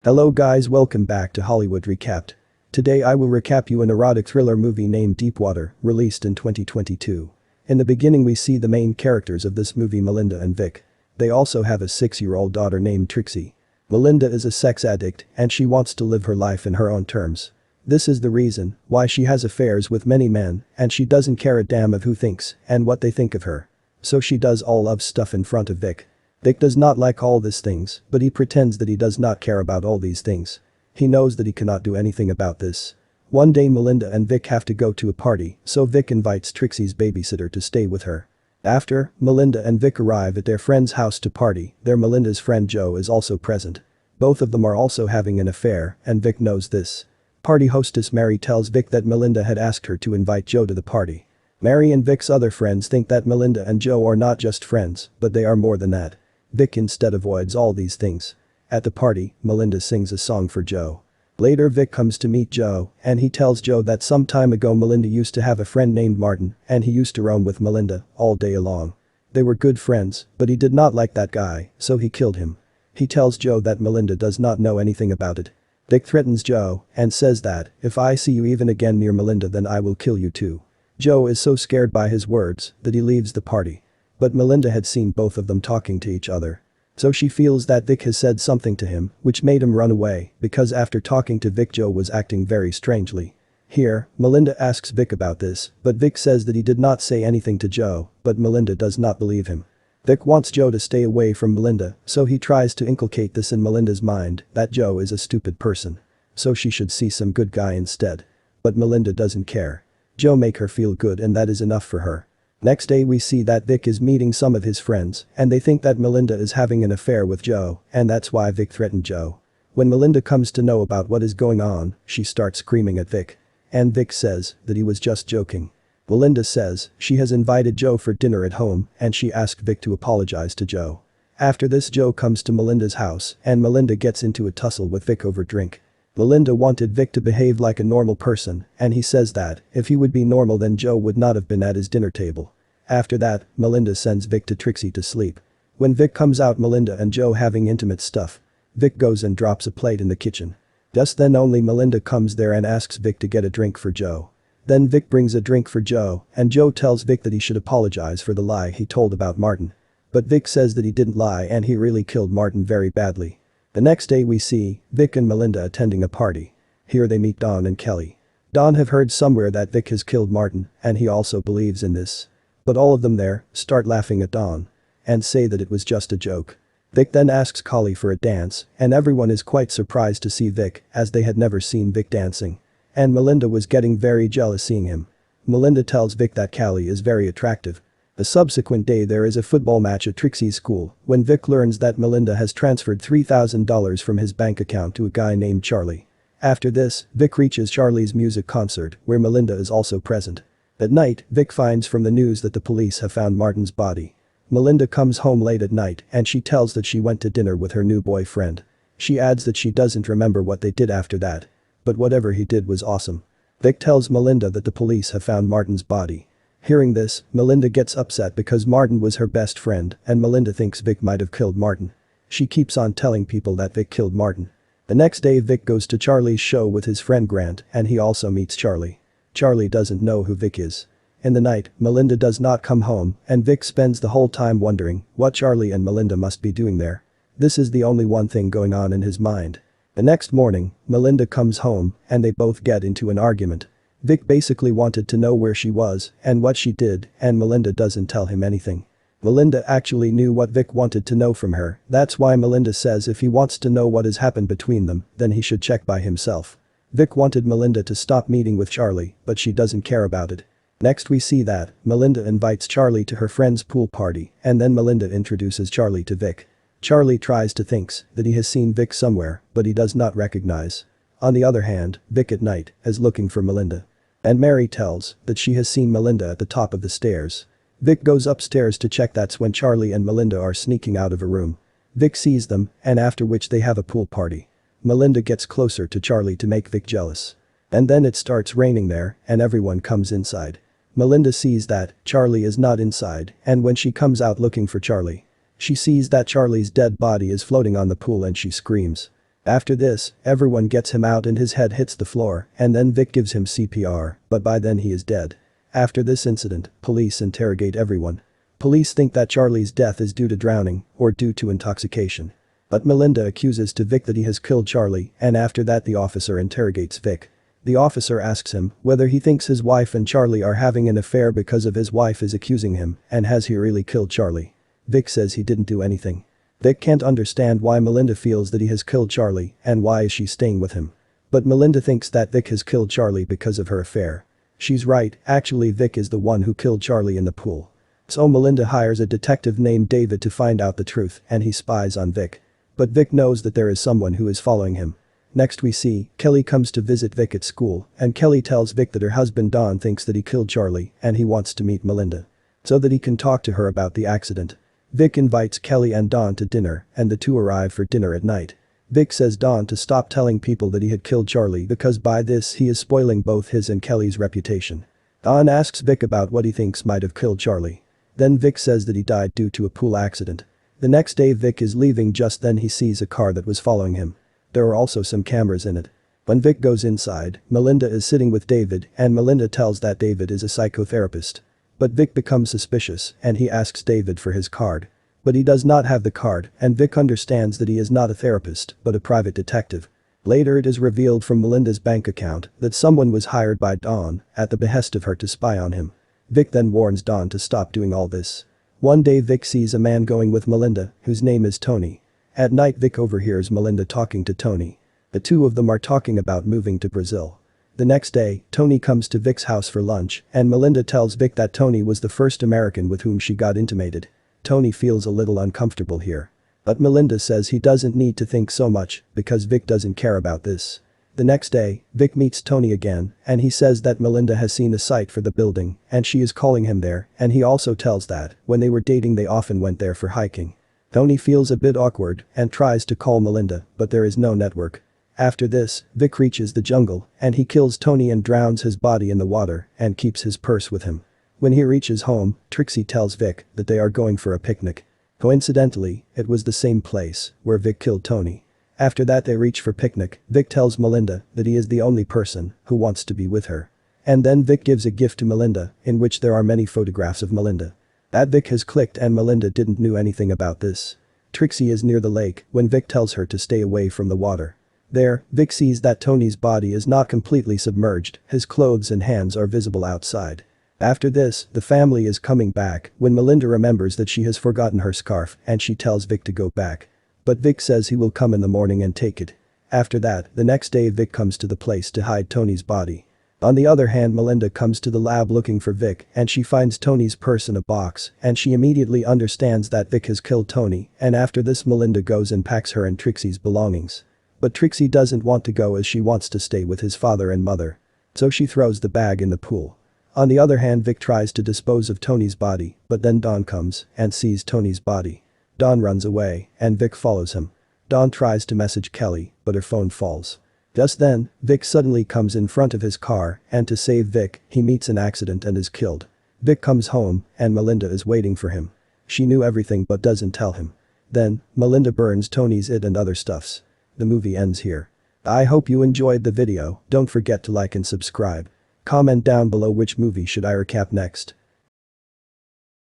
Hello guys, welcome back to Hollywood Recapped. Today I will recap you an erotic thriller movie named Deepwater, released in 2022. In the beginning we see the main characters of this movie, Melinda and Vic. They also have a 6-year-old daughter named Trixie. Melinda is a sex addict and she wants to live her life in her own terms. This is the reason why she has affairs with many men and she doesn't care a damn of who thinks and what they think of her. So she does all love stuff in front of Vic. Vic does not like all these things, but he pretends that he does not care about all these things. He knows that he cannot do anything about this. One day Melinda and Vic have to go to a party, so Vic invites Trixie's babysitter to stay with her. After, Melinda and Vic arrive at their friend's house to party, there Melinda's friend Joe is also present. Both of them are also having an affair, and Vic knows this. Party hostess Mary tells Vic that Melinda had asked her to invite Joe to the party. Mary and Vic's other friends think that Melinda and Joe are not just friends, but they are more than that. Vic instead avoids all these things. At the party, Melinda sings a song for Joe. Later Vic comes to meet Joe, and he tells Joe that some time ago Melinda used to have a friend named Martin, and he used to roam with Melinda all day long. They were good friends, but he did not like that guy, so he killed him. He tells Joe that Melinda does not know anything about it. Vic threatens Joe and says that, if I see you even again near Melinda then I will kill you too. Joe is so scared by his words that he leaves the party. But Melinda had seen both of them talking to each other. So she feels that Vic has said something to him, which made him run away, because after talking to Vic Joe was acting very strangely. Here, Melinda asks Vic about this, but Vic says that he did not say anything to Joe, but Melinda does not believe him. Vic wants Joe to stay away from Melinda, so he tries to inculcate this in Melinda's mind, that Joe is a stupid person. So she should see some good guy instead. But Melinda doesn't care. Joe make her feel good and that is enough for her. Next day we see that Vic is meeting some of his friends and they think that Melinda is having an affair with Joe and that's why Vic threatened Joe. When Melinda comes to know about what is going on, she starts screaming at Vic. And Vic says that he was just joking. Melinda says she has invited Joe for dinner at home and she asked Vic to apologize to Joe. After this Joe comes to Melinda's house and Melinda gets into a tussle with Vic over drink. Melinda wanted Vic to behave like a normal person and he says that if he would be normal then Joe would not have been at his dinner table. After that, Melinda sends Vic to Trixie to sleep. When Vic comes out Melinda and Joe having intimate stuff. Vic goes and drops a plate in the kitchen. Just then only Melinda comes there and asks Vic to get a drink for Joe. Then Vic brings a drink for Joe and Joe tells Vic that he should apologize for the lie he told about Martin. But Vic says that he didn't lie and he really killed Martin very badly. The next day we see Vic and Melinda attending a party. Here they meet Don and Kelly. Don have heard somewhere that Vic has killed Martin and he also believes in this. But all of them there start laughing at Don and say that it was just a joke. Vic then asks Collie for a dance and everyone is quite surprised to see Vic as they had never seen Vic dancing. And Melinda was getting very jealous seeing him. Melinda tells Vic that Callie is very attractive. The subsequent day there is a football match at Trixie's school when Vic learns that Melinda has transferred $3,000 from his bank account to a guy named Charlie. After this, Vic reaches Charlie's music concert where Melinda is also present. At night, Vic finds from the news that the police have found Martin's body. Melinda comes home late at night and she tells that she went to dinner with her new boyfriend. She adds that she doesn't remember what they did after that. But whatever he did was awesome. Vic tells Melinda that the police have found Martin's body. Hearing this, Melinda gets upset because Martin was her best friend and Melinda thinks Vic might have killed Martin. She keeps on telling people that Vic killed Martin. The next day Vic goes to Charlie's show with his friend Grant and he also meets Charlie. Charlie doesn't know who Vic is. In the night, Melinda does not come home and Vic spends the whole time wondering what Charlie and Melinda must be doing there. This is the only one thing going on in his mind. The next morning, Melinda comes home and they both get into an argument. Vic basically wanted to know where she was and what she did and Melinda doesn't tell him anything. Melinda actually knew what Vic wanted to know from her, that's why Melinda says if he wants to know what has happened between them, then he should check by himself. Vic wanted Melinda to stop meeting with Charlie, but she doesn't care about it. Next we see that Melinda invites Charlie to her friend's pool party and then Melinda introduces Charlie to Vic. Charlie tries to thinks that he has seen Vic somewhere, but he does not recognize. On the other hand, Vic at night is looking for Melinda. And Mary tells that she has seen Melinda at the top of the stairs. Vic goes upstairs to check, that's when Charlie and Melinda are sneaking out of a room. Vic sees them and after which they have a pool party. Melinda gets closer to Charlie to make Vic jealous. And then it starts raining there and everyone comes inside. Melinda sees that Charlie is not inside and when she comes out looking for Charlie, she sees that Charlie's dead body is floating on the pool and she screams. After this, everyone gets him out and his head hits the floor, and then Vic gives him CPR, but by then he is dead. After this incident, police interrogate everyone. Police think that Charlie's death is due to drowning or due to intoxication. But Melinda accuses to Vic that he has killed Charlie, and after that the officer interrogates Vic. The officer asks him whether he thinks his wife and Charlie are having an affair because of his wife is accusing him, and has he really killed Charlie. Vic says he didn't do anything. Vic can't understand why Melinda feels that he has killed Charlie and why is she staying with him. But Melinda thinks that Vic has killed Charlie because of her affair. She's right, actually Vic is the one who killed Charlie in the pool. So Melinda hires a detective named David to find out the truth and he spies on Vic. But Vic knows that there is someone who is following him. Next we see, Kelly comes to visit Vic at school and Kelly tells Vic that her husband Don thinks that he killed Charlie and he wants to meet Melinda. So that he can talk to her about the accident. Vic invites Kelly and Don to dinner and the two arrive for dinner at night. Vic says Don to stop telling people that he had killed Charlie because by this he is spoiling both his and Kelly's reputation. Don asks Vic about what he thinks might have killed Charlie. Then Vic says that he died due to a pool accident. The next day Vic is leaving, just then he sees a car that was following him. There are also some cameras in it. When Vic goes inside, Melinda is sitting with David and Melinda tells that David is a psychotherapist. But Vic becomes suspicious and he asks David for his card. But he does not have the card and Vic understands that he is not a therapist but a private detective. Later it is revealed from Melinda's bank account that someone was hired by Don at the behest of her to spy on him. Vic then warns Don to stop doing all this. One day Vic sees a man going with Melinda whose name is Tony. At night Vic overhears Melinda talking to Tony. The two of them are talking about moving to Brazil. The next day, Tony comes to Vic's house for lunch and Melinda tells Vic that Tony was the first American with whom she got intimated. Tony feels a little uncomfortable here. But Melinda says he doesn't need to think so much because Vic doesn't care about this. The next day, Vic meets Tony again and he says that Melinda has seen the site for the building and she is calling him there, and he also tells that when they were dating they often went there for hiking. Tony feels a bit awkward and tries to call Melinda but there is no network. After this, Vic reaches the jungle and he kills Tony and drowns his body in the water and keeps his purse with him. When he reaches home, Trixie tells Vic that they are going for a picnic. Coincidentally, it was the same place where Vic killed Tony. After that they reach for picnic, Vic tells Melinda that he is the only person who wants to be with her. And then Vic gives a gift to Melinda in which there are many photographs of Melinda. That Vic has clicked and Melinda didn't know anything about this. Trixie is near the lake when Vic tells her to stay away from the water. There, Vic sees that Tony's body is not completely submerged, his clothes and hands are visible outside. After this, the family is coming back when Melinda remembers that she has forgotten her scarf and she tells Vic to go back. But Vic says he will come in the morning and take it. After that, the next day Vic comes to the place to hide Tony's body. On the other hand, Melinda comes to the lab looking for Vic and she finds Tony's purse in a box and she immediately understands that Vic has killed Tony, and after this Melinda goes and packs her and Trixie's belongings. But Trixie doesn't want to go as she wants to stay with his father and mother. So she throws the bag in the pool. On the other hand, Vic tries to dispose of Tony's body, but then Don comes and sees Tony's body. Don runs away and Vic follows him. Don tries to message Kelly, but her phone falls. Just then, Vic suddenly comes in front of his car and to save Vic, he meets an accident and is killed. Vic comes home and Melinda is waiting for him. She knew everything but doesn't tell him. Then, Melinda burns Tony's it and other stuffs. The movie ends here. I hope you enjoyed the video, don't forget to like and subscribe. Comment down below which movie should I recap next.